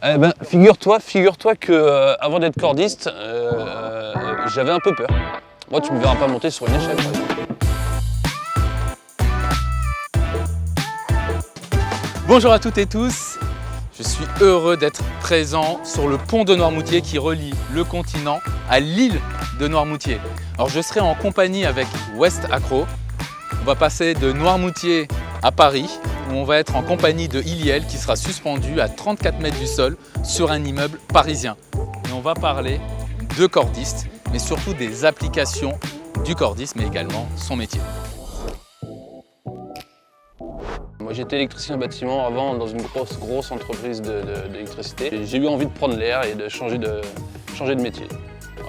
Eh ben, figure-toi que avant d'être cordiste, j'avais un peu peur. Moi, tu me verras pas monter sur une échelle, par exemple. Bonjour à toutes et tous, je suis heureux d'être présent sur le pont de Noirmoutier qui relie le continent à l'île de Noirmoutier. Alors je serai en compagnie avec West Accro. On va passer de Noirmoutier à Paris où on va être en compagnie de Iliel qui sera suspendu à 34 mètres du sol sur un immeuble parisien. Et on va parler de cordistes, mais surtout des applications du cordiste, mais également son métier. Moi, j'étais électricien bâtiment avant dans une grosse entreprise d'électricité. J'ai eu envie de prendre l'air et de changer de métier.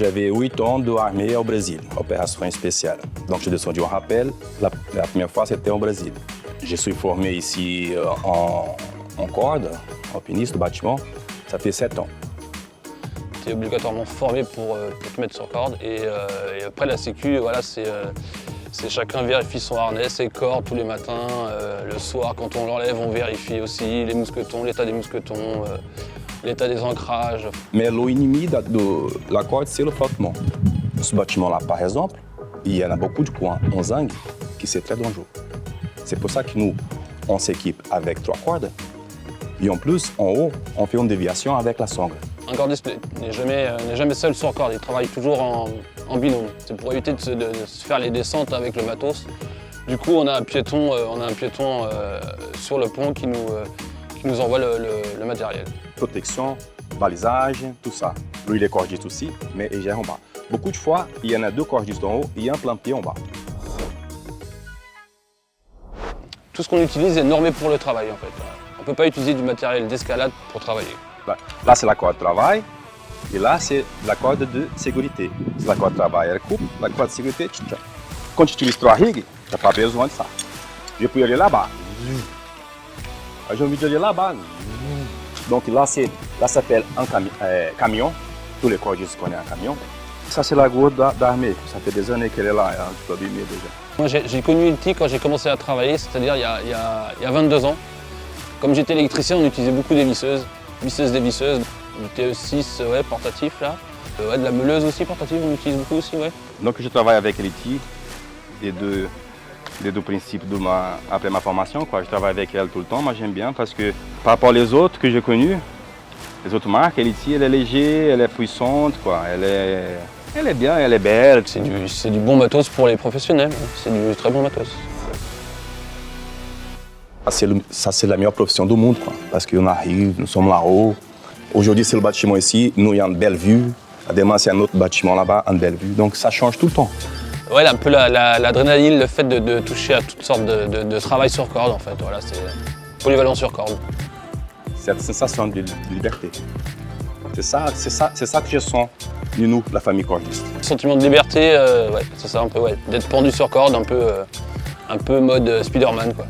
J'avais 8 ans de armée au Brésil, opération spéciale. Donc je descendu en rappel. La première fois, c'était au Brésil. Je suis formé ici en corde, alpiniste de bâtiment. Ça fait 7 ans. Tu es obligatoirement formé pour te mettre sur corde. Et après, la sécu, voilà, c'est chacun vérifie son harnais, ses cordes tous les matins. Le soir, quand on l'enlève, on vérifie aussi les mousquetons, l'état des mousquetons, l'état des ancrages. Mais l'ennemi de la corde, c'est le flottement. Ce bâtiment-là, par exemple, il y en a beaucoup de coins en zinc qui c'est très dangereux. C'est pour ça que nous, on s'équipe avec 3 cordes. Et en plus, en haut, on fait une déviation avec la sangle. Un cordiste n'est jamais seul sur corde, il travaille toujours en binôme. C'est pour éviter de se faire les descentes avec le matos. Du coup, on a un piéton, sur le pont qui nous envoie le matériel. Protection, balisage, tout ça. Lui, il est cordiste aussi, mais il gère en bas. Beaucoup de fois, il y en a 2 cordistes en haut et un plein-pied en bas. Tout ce qu'on utilise est normé pour le travail, en fait. On ne peut pas utiliser du matériel d'escalade pour travailler. Là, c'est la corde de travail, et là, c'est la corde de sécurité. Si la corde de travail, elle coupe, la corde de sécurité, quand tu utilises 3 rigs, tu n'as pas besoin de ça. Je peux aller là-bas. J'ai envie d'aller là-bas. Donc là, ça s'appelle un camion. Tous les cordistes connaissent un camion. Ça, c'est la gourde d'armée. Ça fait des années qu'elle est là, hein, tu peux abîmer déjà. Moi, j'ai connu Ilti quand j'ai commencé à travailler, c'est-à-dire il y a 22 ans. Comme j'étais électricien, on utilisait beaucoup des visseuses, dévisseuses, du TE6 ouais, portatif là. Ouais, de la meuleuse aussi portative, on utilise beaucoup aussi. Ouais. Donc je travaille avec Ilti, les deux principes après ma formation. Quoi. Je travaille avec elle tout le temps, moi j'aime bien parce que par rapport aux autres que j'ai connus, les autres marques, Ilti, elle est légère, elle est puissante, quoi. Elle est bien, elle est belle. C'est du bon matos pour les professionnels, c'est du très bon matos. Ça, c'est la meilleure profession du monde, quoi. Parce qu'on arrive, nous sommes là-haut. Aujourd'hui, c'est le bâtiment ici. Nous, il y a une belle vue. Demain, c'est un autre bâtiment là-bas, une belle vue. Donc, ça change tout le temps. Ouais, un peu l'adrénaline, le fait de toucher à toutes sortes de travail sur corde, en fait. Voilà, c'est polyvalent sur corde. Cette sensation de liberté. C'est ça que je sens, nous, la famille cordiste. Sentiment de liberté, ouais, c'est ça, un peu, ouais. D'être pendu sur corde, un peu mode Spider-Man, quoi.